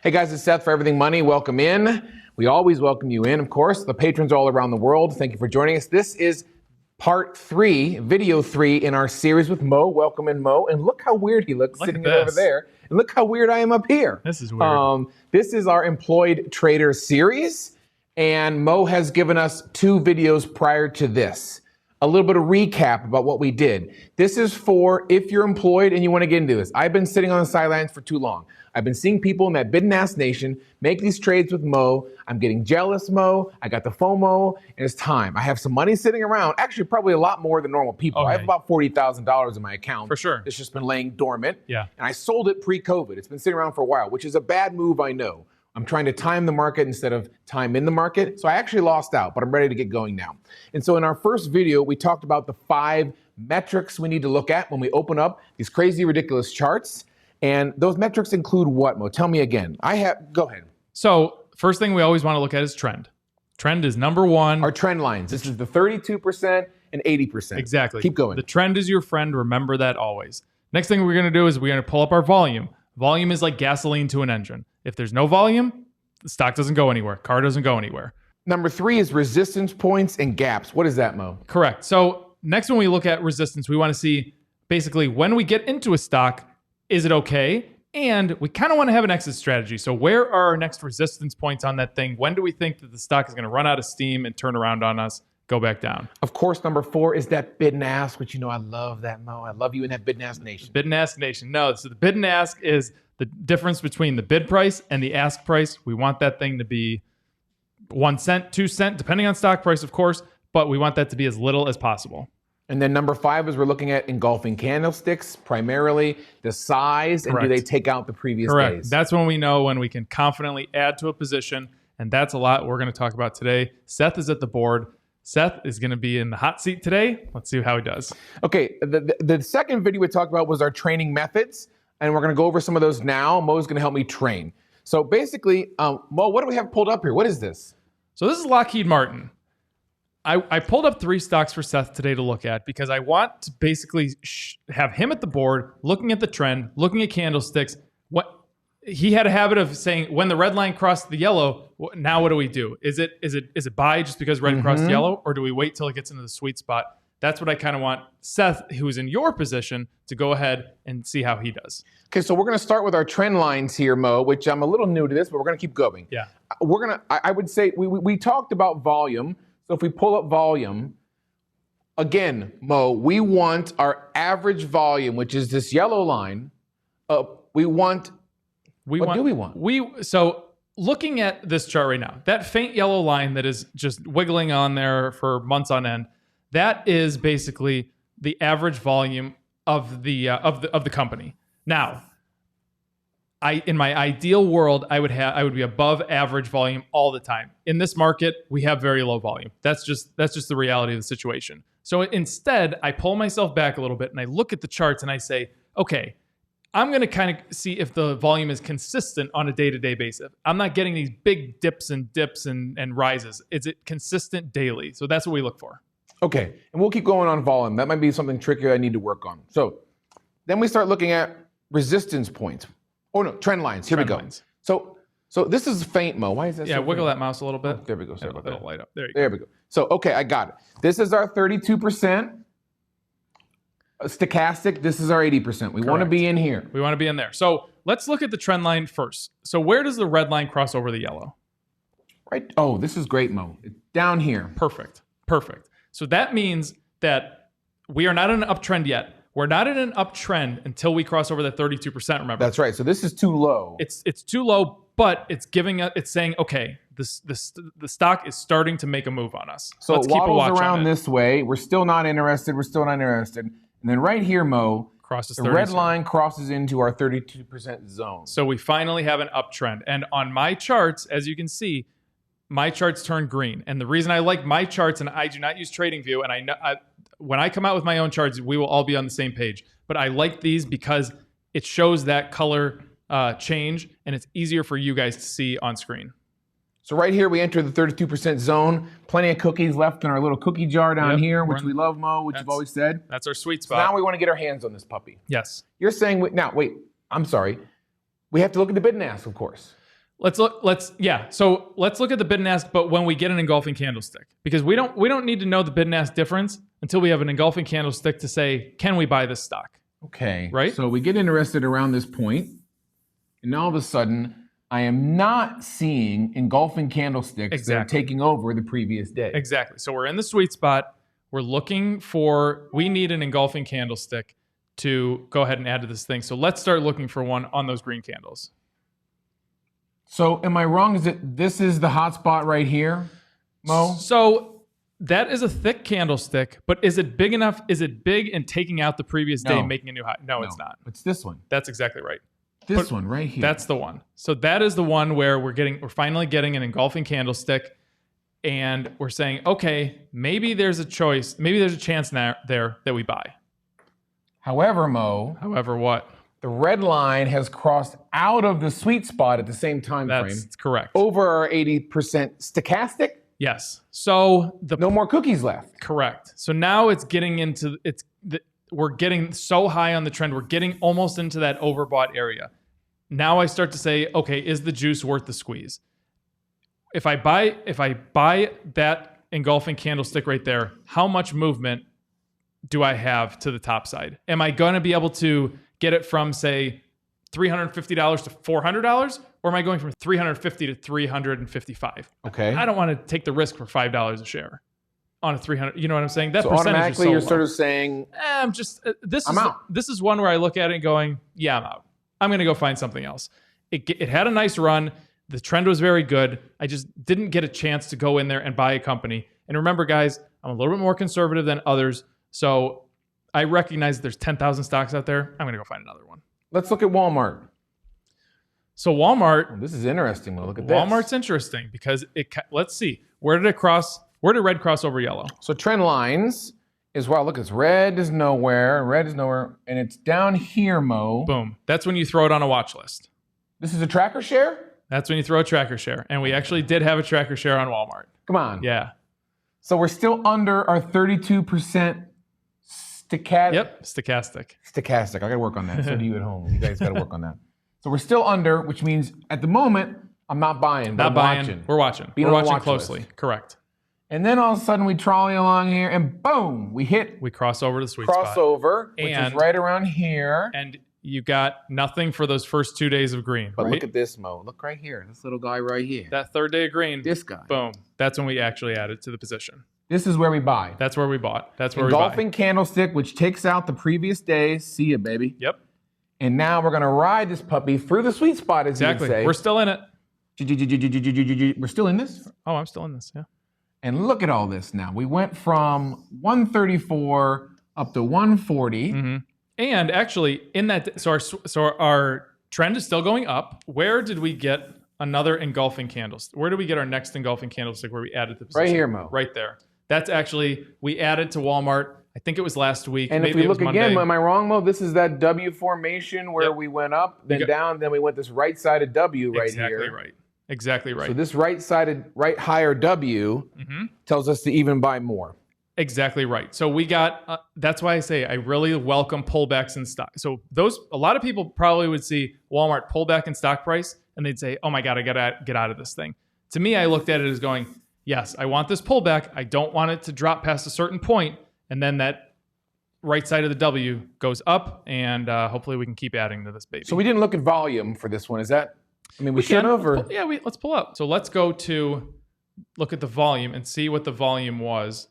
Hey guys, it's Seth for Everything Money. Welcome in. We always welcome you in, of course. The patrons all around the world, thank you for joining us. This is part 3, video 3 in our series with Mo. Welcome in, Mo. And look how weird he looks sitting over there. And look how weird I am up here. This is weird. This is our Employed Trader series. And Mo has given us 2 videos prior to this. A little bit of recap about what we did. This is for if you're employed and you want to get into this. I've been sitting on the sidelines for too long. I've been seeing people in that bid and ask nation make these trades with Mo. I'm getting jealous, Mo. I got the FOMO, and it's time. I have some money sitting around, actually probably a lot more than normal people. Okay. I have about $40,000 in my account. For sure. It's just been laying dormant. Yeah. And I sold it pre-COVID. It's been sitting around for a while, which is a bad move, I know. I'm trying to time the market instead of time in the market. So I actually lost out, but I'm ready to get going now. And so in our first video, we talked about the 5 metrics we need to look at when we open up these crazy, ridiculous charts. And those metrics include what, Mo? Tell me again. Go ahead. So first thing we always want to look at is trend. Trend is number 1. Our trend lines. This is the 32% and 80%. Exactly. Keep going. The trend is your friend. Remember that always. Next thing we're going to do is we're going to pull up our volume. Volume is like gasoline to an engine. If there's no volume, the stock doesn't go anywhere. Car doesn't go anywhere. Number 3 is resistance points and gaps. What is that, Mo? Correct. So next when we look at resistance, we want to see basically when we get into a stock, is it okay? And we kind of want to have an exit strategy. So where are our next resistance points on that thing? When do we think that the stock is going to run out of steam and turn around on us, go back down? Of course, number 4 is that bid and ask, which you know I love that, Mo. I love you in that bid and ask nation. Bid and ask nation. No, so the bid and ask is the difference between the bid price and the ask price. We want that thing to be 1 cent, 2 cent, depending on stock price, of course, but we want that to be as little as possible. And then number 5 is we're looking at engulfing candlesticks, primarily the size, and Correct. do they take out the previous Correct. days? That's when we know when we can confidently add to a position, and that's a lot we're going to talk about today. Seth is at the board. Seth is going to be in the hot seat today. Let's see how he does. Okay, the second video we talked about was our training methods, and we're going to go over some of those now. Mo's going to help me train. So basically, Mo, what do we have pulled up here? What is this? So this is Lockheed Martin. I pulled up 3 stocks for Seth today to look at because I want to basically have him at the board, looking at the trend, looking at candlesticks. What he had a habit of saying, when the red line crossed the yellow, now what do we do? Is it buy just because red crossed yellow, or do we wait till it gets into the sweet spot? That's what I kind of want Seth, who's in your position, to go ahead and see how he does. Okay, so we're going to start with our trend lines here, Mo, which I'm a little new to this, but we're going to keep going. Yeah. I would say we talked about volume. So if we pull up volume, again, Mo, we want our average volume, which is this yellow line. What do we want? So looking at this chart right now, that faint yellow line that is just wiggling on there for months on end, that is basically the average volume of the company. Now, in my ideal world, I would be above average volume all the time. In this market, we have very low volume. That's just the reality of the situation. So instead, I pull myself back a little bit and I look at the charts and I say, okay, I'm going to kind of see if the volume is consistent on a day-to-day basis. I'm not getting these big dips and rises. Is it consistent daily? So that's what we look for. Okay. And we'll keep going on volume. That might be something tricky I need to work on. So then we start looking at resistance points. Oh no, trend lines. Here we go. Lines. So this is faint, Mo. Why is that? Yeah, so wiggle faint? that mouse a little bit. Oh, there we go. Sorry about that. It'll light up. There we go. So okay, I got it. This is our 32% stochastic. This is our 80%. We want to be in here. We want to be in there. So let's look at the trend line first. So where does the red line cross over the yellow? Right. Oh, this is great, Mo. It's down here. Perfect. So that means that we are not in an uptrend yet. We're not in an uptrend until we cross over that 32%, remember? That's right. So this is too low. It's too low, but it's saying, okay, the stock is starting to make a move on us. So let's keep a watch around this way. We're still not interested. And then right here, Mo, crosses the red line crosses into our 32% zone. So we finally have an uptrend. And on my charts, as you can see, my charts turn green. And the reason I like my charts, and I do not use TradingView, and I know when I come out with my own charts, we will all be on the same page. But I like these because it shows that color change, and it's easier for you guys to see on screen. So right here, we enter the 32% zone. Plenty of cookies left in our little cookie jar down here, which we love, Mo, which you've always said. That's our sweet spot. So now we want to get our hands on this puppy. Yes. You're saying, now, wait, I'm sorry. We have to look at the bid and ask, of course. So let's look at the bid and ask, but when we get an engulfing candlestick, because we don't need to know the bid and ask difference until we have an engulfing candlestick to say, can we buy this stock? Okay. Right? So we get interested around this point, and all of a sudden, I am not seeing engulfing candlesticks that are taking over the previous day. Exactly. So we're in the sweet spot. We need an engulfing candlestick to go ahead and add to this thing. So let's start looking for one on those green candles. So am I wrong? This is the hot spot right here, Mo? So that is a thick candlestick, but is it big enough? Is it big and taking out the previous day, making a new high? No, it's not. It's this one. That's exactly right. This one right here. That's the one. So that is the one where we're finally getting an engulfing candlestick, and we're saying, okay, maybe there's a choice, maybe there's a chance there that we buy. However, Mo. However, what? The red line has crossed out of the sweet spot at the same time frame. That's correct. Over our 80% stochastic. Yes. So no more cookies left. Correct. So now it's getting into we're getting so high on the trend. We're getting almost into that overbought area. Now I start to say, okay, is the juice worth the squeeze? If I buy that engulfing candlestick right there, how much movement do I have to the top side? Am I going to be able to get it from, say, $350 to $400, or am I going from $350 to $355? Okay. I don't want to take the risk for $5 a share on a 300. You know what I'm saying? That so percentage automatically is so you're low. sort of saying, I'm just I'm out. This is one where I look at it and going, yeah, I'm out. I'm going to go find something else. It had a nice run. The trend was very good. I just didn't get a chance to go in there and buy a company. And remember, guys, I'm a little bit more conservative than others. So I recognize there's 10,000 stocks out there. I'm going to go find another one. Let's look at Walmart. So Walmart. Oh, this is interesting. We'll look at this. Walmart's interesting because let's see. Where did red cross over yellow? So trend lines is, wow, look, it's red is nowhere, and it's down here, Mo. Boom. That's when you throw it on a watch list. This is a tracker share? That's when you throw a tracker share. And we actually did have a tracker share on Walmart. Come on. Yeah. So we're still under our 32% stochastic. Yep, stochastic. Stochastic. I got to work on that. So do you at home. You guys got to work on that. So we're still under, which means at the moment, I'm not buying, but I'm watching. We're watching. Being We're on the watching watch closely. list. Correct. And then all of a sudden we trolley along here and boom, we cross over to the sweet spot. Crossover, which is right around here. And you got nothing for those first 2 days of green. But right? look at this, Mo. Look right here. This little guy right here. That third day of green. This guy. Boom. That's when we actually added to the position. This is where we buy. That's where we bought. That's where we buy. Engulfing candlestick, which takes out the previous day. See ya, baby. Yep. And now we're going to ride this puppy through the sweet spot, as you would say. We're still in it. We're still in this? Oh, I'm still in this, yeah. And look at all this now. We went from 134 up to 140. Mm-hmm. And actually, in that, so our trend is still going up. Where did we get another engulfing candlestick? Where did we get our next engulfing candlestick where we added the position? Right here, Mo. Right there. That's actually, we added to Walmart. I think it was last week. And maybe if we look again, Monday. am I wrong, Mo? This is that W formation where we went up, then down, then we went this right-sided W right here. Exactly right. Exactly right. So this right-sided, right higher W tells us to even buy more. Exactly right. So we got, that's why I say I really welcome pullbacks in stock. So a lot of people probably would see Walmart pull back in stock price and they'd say, oh my God, I got to get out of this thing. To me, I looked at it as going, yes, I want this pullback. I don't want it to drop past a certain point. And then that right side of the W goes up and hopefully we can keep adding to this baby. So we didn't look at volume for this one. Is that, I mean, we should have, or? Let's pull up. So let's go to look at the volume and see what the volume was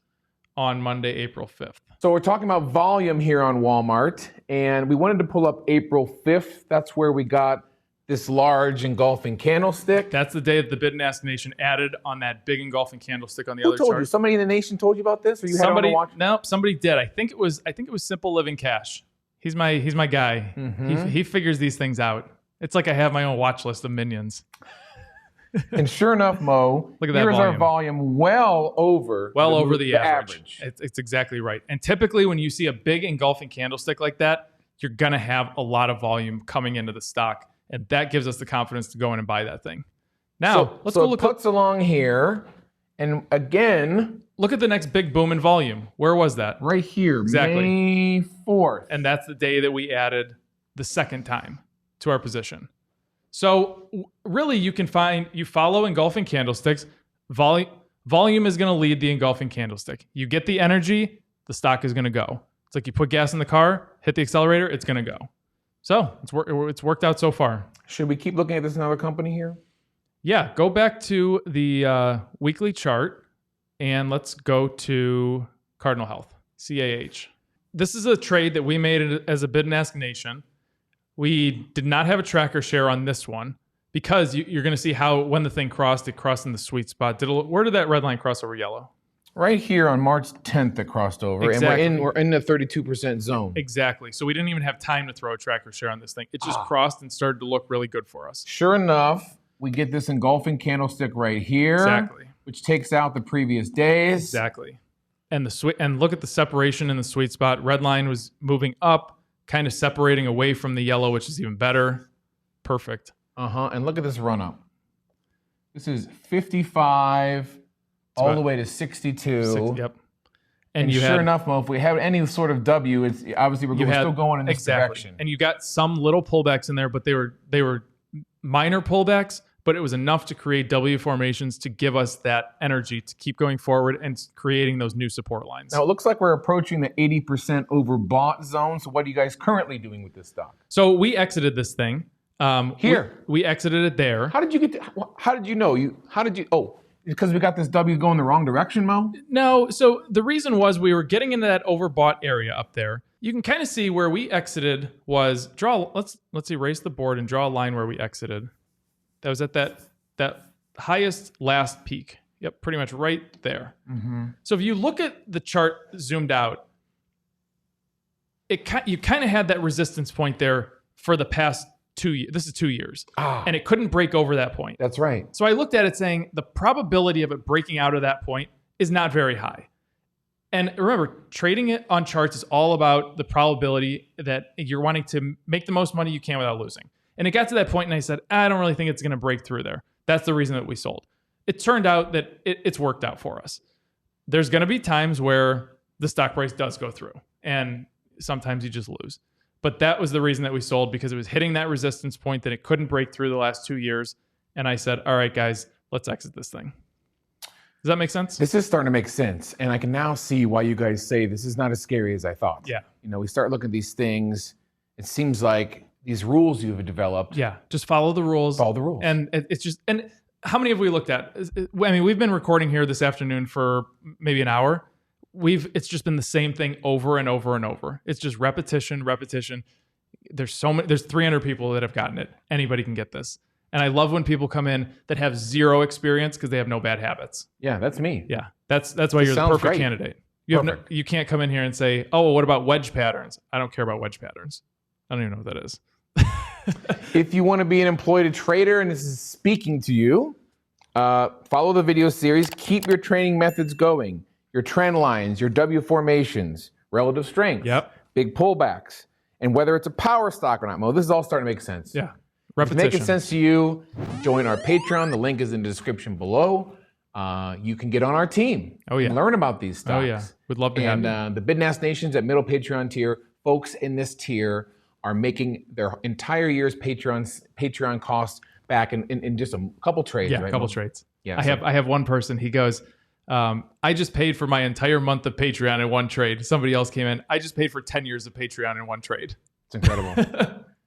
on Monday, April 5th. So we're talking about volume here on Walmart, and we wanted to pull up April 5th. That's where we got this large engulfing candlestick. That's the day that the Bid and Ask Nation added on that big engulfing candlestick on the other Who told chart. you? Somebody in the nation told you about this, or you had it on the watch? No, somebody did. I think it was Simple Living Cash. He's my guy. Mm-hmm. He figures these things out. It's like I have my own watch list of minions. And sure enough, Mo, look at that here's volume. Our volume well over the average. It's exactly right. And typically when you see a big engulfing candlestick like that, you're going to have a lot of volume coming into the stock. And that gives us the confidence to go in and buy that thing. Now, let's go look. So it puts along here. And again, look at the next big boom in volume. Where was that? Right here, exactly. May 4th. And that's the day that we added the second time to our position. So really, you follow engulfing candlesticks. Volume is going to lead the engulfing candlestick. You get the energy, the stock is going to go. It's like you put gas in the car, hit the accelerator, it's going to go. So it's worked out so far. Should we keep looking at this another company here? Yeah, go back to the weekly chart and let's go to Cardinal Health, CAH. This is a trade that we made as a bid and ask nation. We did not have a tracker share on this one because you're going to see how when the thing crossed, it crossed in the sweet spot. Where did that red line cross over yellow? Right here on March 10th, it crossed over, Exactly. and we're in the 32% zone. Exactly. So we didn't even have time to throw a tracker share on this thing. It just crossed and started to look really good for us. Sure enough, we get this engulfing candlestick right here, Exactly. which takes out the previous days. Exactly. And look at the separation in the sweet spot. Red line was moving up, kind of separating away from the yellow, which is even better. Perfect. And look at this run up. This is 55 all the way to 62. Yep. And sure enough, Mo, if we have any sort of W, it's obviously we're still going in this direction. And you got some little pullbacks in there, but they were minor pullbacks, but it was enough to create W formations to give us that energy to keep going forward and creating those new support lines. Now it looks like we're approaching the 80% overbought zone. So what are you guys currently doing with this stock? So we exited this thing. Here. We exited it there. How did you get how did you know? Because we got this W going the wrong direction, Mo? No, so the reason was we were getting into that overbought area up there. You can kind of see where we exited was let's erase the board and draw a line where we exited. That was at that highest last peak. Yep, pretty much right there. Mm-hmm. So if you look at the chart zoomed out, you kind of had that resistance point there for the past 2 years. This is 2 years. And it couldn't break over that point. That's right. So I looked at it saying the probability of it breaking out of that point is not very high. And remember, trading it on charts is all about the probability that you're wanting to make the most money you can without losing. And it got to that point and I said, I don't really think it's going to break through there. That's the reason that we sold. It turned out that it's worked out for us. There's going to be times where the stock price does go through and sometimes you just lose. But that was the reason that we sold, because it was hitting that resistance point that it couldn't break through the last 2 years. And I said, all right, guys, let's exit this thing. Does that make sense? This is starting to make sense. And I can now see why you guys say this is not as scary as I thought. Yeah. We start looking at these things. It seems like these rules you've developed. Yeah. Just follow the rules. Follow the rules. And it's just, and how many have we looked at? I mean, we've been recording here this afternoon for maybe an hour. It's just been the same thing over and over and over. It's just repetition. There's 300 people that have gotten it. Anybody can get this. And I love when people come in that have zero experience because they have no bad habits. Yeah, that's me. Yeah, that's why you're the perfect candidate. You can't come in here and say, oh, well, what about wedge patterns? I don't care about wedge patterns. I don't even know what that is. If you want to be an employed trader and this is speaking to you, follow the video series. Keep your training methods going. Your trend lines, your W formations, relative strength, big pullbacks, and whether it's a power stock or not, Mo, this is all starting to make sense. Yeah, repetition. If it's making sense to you, join our Patreon. The link is in the description below. You can get on our team. And learn about these stocks. Oh yeah, we'd love to have you. And the Bid and Ask Nations at middle Patreon tier, folks in this tier are making their entire year's Patreon costs back in just a couple trades. Yeah, right, a couple Mo? trades. Yeah, I have one person. He goes, I just paid for my entire month of Patreon in one trade. Somebody else came in. I just paid for 10 years of Patreon in one trade. It's incredible.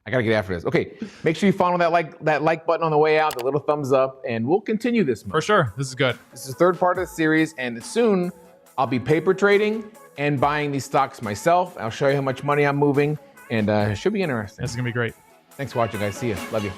I got to get after this. Okay, make sure you follow that like button on the way out, the little thumbs up, and we'll continue this. For sure. This is good. This is the third part of the series, and soon I'll be paper trading and buying these stocks myself. I'll show you how much money I'm moving, and it should be interesting. This is going to be great. Thanks for watching, guys. See you. Love you.